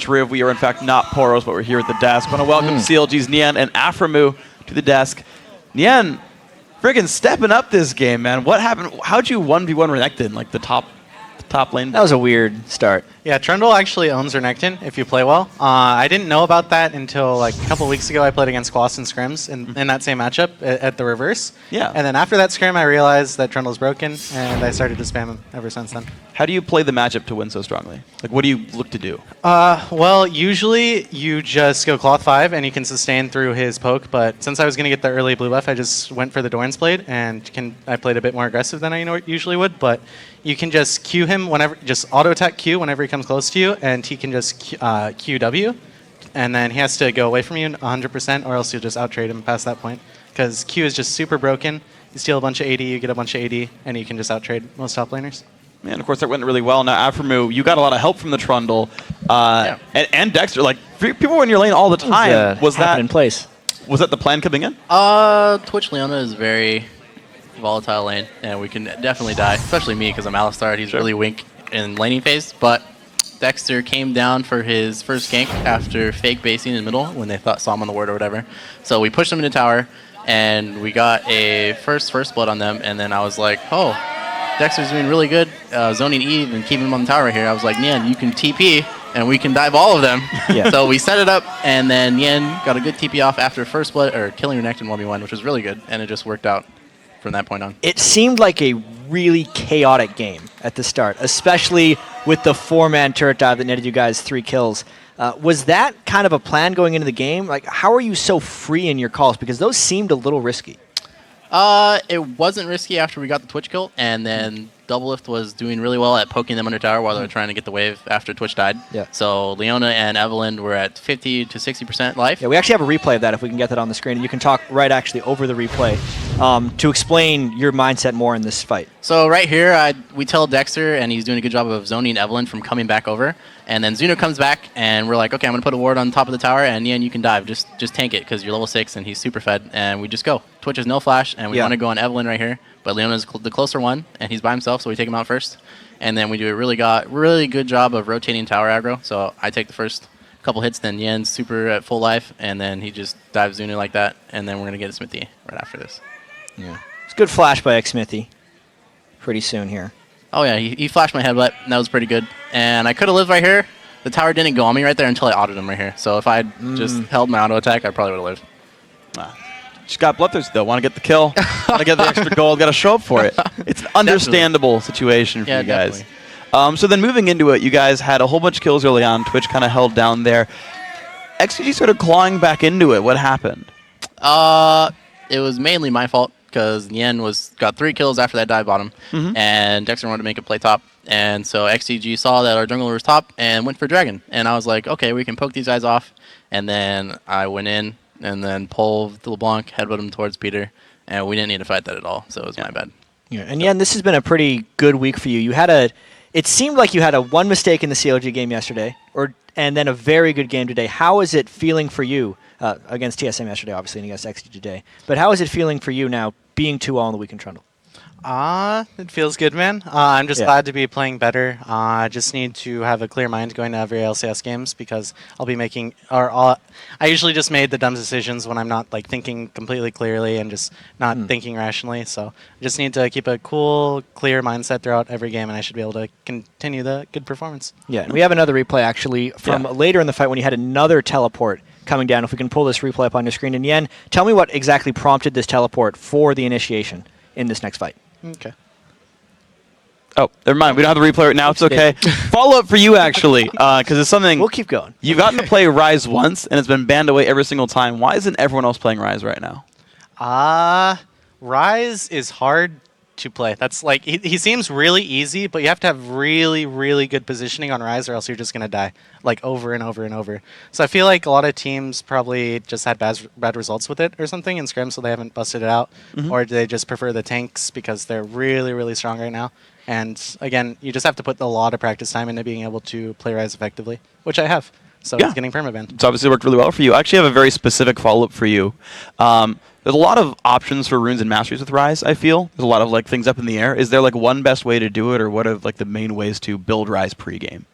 Driv. We are, in fact, not Poros, but we're here at the desk. I want to welcome CLG's Nian and Aframu to the desk. Nian, friggin' stepping up this game, man. What happened? How'd you 1v1 Renekton, like the top lane? That was a weird start. Yeah, Trundle actually owns Renekton if you play well. I didn't know about that until like a couple weeks ago. I played against Quas and Scrims in that same matchup at the reverse. Yeah. And then after that scrim, I realized that Trundle's broken, and I started to spam him ever since then. How do you play the matchup to win so strongly? Like, what do you look to do? Well, usually you just go Cloth 5 and you can sustain through his poke, but since I was going to get the early blue buff, I just went for the Doran's Blade, and I played a bit more aggressive than I usually would, but you can just Q him whenever, just auto-attack Q whenever he comes close to you, and he can just Q W, and then he has to go away from you 100%, or else you'll just out-trade him past that point, because Q is just super broken. You steal a bunch of AD, you get a bunch of AD, and you can just out-trade most top laners. Man, of course, that went really well. Now, Aframu, you got a lot of help from the Trundle, and Dexter. Like, people were in your lane all the time. Was that in place? Was that the plan coming in? Twitch Leona is very volatile lane, and we can definitely die, especially me because I'm Alistar. He's really weak in laning phase, but Dexter came down for his first gank after fake basing in the middle when they saw him on the ward or whatever. So we pushed him into tower, and we got a first blood on them, and then I was like, oh, Dexter's doing really good zoning Eve and keeping him on the tower right here. I was like, Nian, you can TP, and we can dive all of them. So we set it up, and then Nian got a good TP off after first blood, or killing Renekton 1v1, which was really good, and it just worked out from that point on. It seemed like a really chaotic game at the start, especially with the 4-man turret dive that netted you guys 3 kills. Was that kind of a plan going into the game? Like, how are you so free in your calls? Because those seemed a little risky. It wasn't risky after we got the Twitch kill, and then Doublelift was doing really well at poking them under tower while they were trying to get the wave after Twitch died. So Leona and Evelyn were at 50 to 60% life. Yeah, we actually have a replay of that if we can get that on the screen, and you can talk right actually over the replay to explain your mindset more in this fight. So right here, we tell Dexter, and he's doing a good job of zoning Evelyn from coming back over. And then Zuno comes back, and we're like, okay, I'm going to put a ward on top of the tower, and Nian, you can dive. Just tank it, because you're level 6, and he's super fed. And we just go. Twitch is no flash, and we want to go on Evelyn right here. But Leona's the closer one, and he's by himself, so we take him out first. And then we do a really good job of rotating tower aggro. So I take the first couple hits, then Nian's super at full life, and then he just dives Zuno like that. And then we're going to get a Smithy right after this. Yeah, it's a good flash by Smithy pretty soon here. Oh yeah, he flashed my headbutt, and that was pretty good. And I could have lived right here. The tower didn't go on me right there until I autoed him right here. So if I had just held my auto attack, I probably would have lived. Just got bloodthirst though. Want to get the kill. Want to get the extra gold. Got to show up for it. It's an understandable situation for you guys. So then moving into it, you guys had a whole bunch of kills early on. Twitch kind of held down there. XDG started clawing back into it. What happened? It was mainly my fault, because Nian got 3 kills after that dive bottom, and Dexter wanted to make a play top. And so XDG saw that our jungler was top and went for Dragon. And I was like, okay, we can poke these guys off. And then I went in and then pulled LeBlanc, headbutt him towards Peter. And we didn't need to fight that at all, so it was my bad. Yeah, and Nian, this has been a pretty good week for you. You had it seemed like you had one mistake in the CLG game yesterday, and then a very good game today. How is it feeling for you against TSM yesterday, obviously, and against XDG today? But how is it feeling for you now, being 2-0 on the week in Trundle? It feels good, man. I'm just glad to be playing better. I just need to have a clear mind going to every LCS games, because I'll be making, I usually just made the dumb decisions when I'm not like thinking completely clearly and just not thinking rationally. So I just need to keep a cool, clear mindset throughout every game, and I should be able to continue the good performance. Yeah, and we have another replay actually from later in the fight when you had another teleport coming down. If we can pull this replay up on your screen. And Nian, tell me what exactly prompted this teleport for the initiation in this next fight. Okay. Oh, never mind. We don't have the replay right now. It's okay. Follow-up for you, actually, because it's something... We'll keep going. You've gotten to play Ryze once, and it's been banned away every single time. Why isn't everyone else playing Ryze right now? Ryze is hard to play. That's like, he seems really easy, but you have to have really good positioning on Ryze, or else you're just going to die, like, over and over and over. So I feel like a lot of teams probably just had bad results with it or something in Scrim, so they haven't busted it out. Or do they just prefer the tanks because they're really strong right now? And again, you just have to put a lot of practice time into being able to play Ryze effectively, which I have. So it's getting permaban. It's obviously worked really well for you. I actually have a very specific follow-up for you. There's a lot of options for runes and masteries with Ryze, I feel. There's a lot of like things up in the air. Is there like one best way to do it, or what are like the main ways to build Ryze pre-game?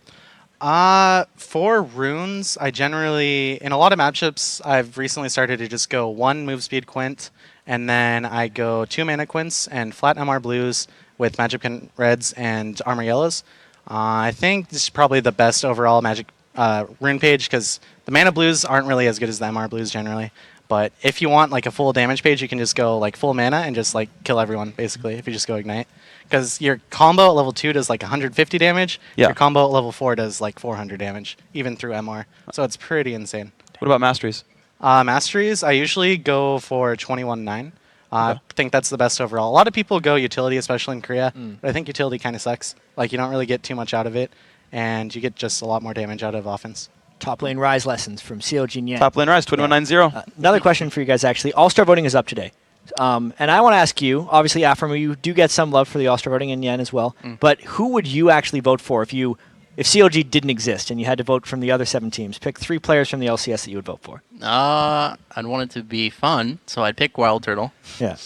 For runes, I generally, in a lot of matchups, I've recently started to just go 1 move speed quint, and then I go 2 mana quints and flat MR blues with magic reds and armor yellows. I think this is probably the best overall magic rune page because the mana blues aren't really as good as the MR blues generally. But if you want like a full damage page, you can just go like full mana and just like kill everyone basically if you just go ignite. Because your combo at level 2 does like 150 damage. Yeah. Your combo at level 4 does like 400 damage, even through MR. So it's pretty insane. What about masteries? Masteries, I usually go for 21-9. I think that's the best overall. A lot of people go utility, especially in Korea. But I think utility kind of sucks. Like you don't really get too much out of it, and you get just a lot more damage out of offense. Top lane rise lessons from CLG Nyan. Top lane rise, 2190. Another question for you guys, actually. All-Star voting is up today. And I want to ask you, obviously, Afram, you do get some love for the All-Star voting and Yen as well, but who would you actually vote for if CLG didn't exist and you had to vote from the other 7 teams? Pick 3 players from the LCS that you would vote for. I'd want it to be fun, so I'd pick Wild Turtle. Yeah.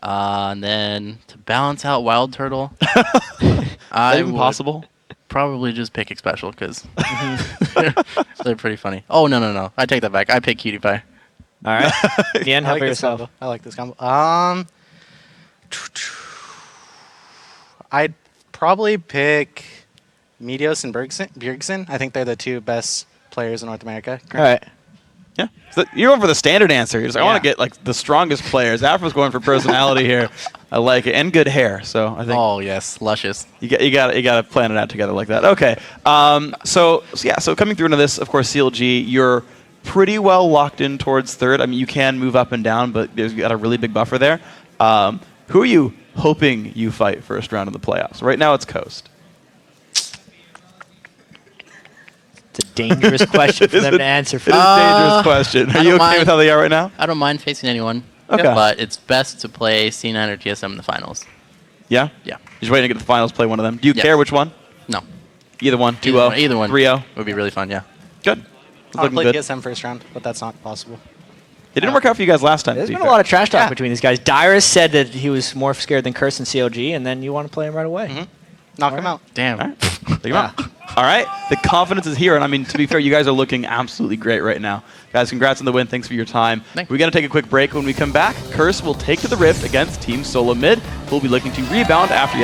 And then to balance out Wild Turtle, Is even possible? Probably just pick Special because they're pretty funny. Oh, no. I take that back. I pick Cutie Pie. All right. Yen, how I like about this yourself? combo. I like this combo. I'd probably pick Medios and Bjergsen. I think they're the 2 best players in North America. All right. Yeah. So you're going for the standard answer. You're just, I want to Yeah. get like the strongest players. Afro's going for personality here. I like it. And good hair. So I think Oh, yes. Luscious. you got to plan it out together like that. Okay. So coming through into this, of course, CLG, you're pretty well locked in towards 3rd. I mean, you can move up and down, but there's got a really big buffer there. Who are you hoping you fight first round in the playoffs? Right now it's Coast. It's a dangerous question for them to answer. It is a dangerous question. Are I you don't okay with mind. how they are right now? I don't mind facing anyone. Okay. But it's best to play C9 or TSM in the finals. Yeah? Yeah. You're just waiting to get to the finals, play one of them. Do you Yes. care which one? No. Either one. 2-0. Either one. 3-0. Would be really fun, yeah. Good. I would Looking play good. TSM first round, but that's not possible. It didn't work out for you guys last time. There's to be been a fair. lot of trash talk Yeah. between these guys. Dyrus said that he was more scared than Curse in CLG, and then you want to play him right away. Knock him out. Damn. All right. Take him out. All right. The confidence is here. And I mean, to be fair, you guys are looking absolutely great right now. Guys, congrats on the win. Thanks for your time. Thanks. We're going to take a quick break. When we come back, Curse will take to the Rift against Team Solo Mid. We'll be looking to rebound after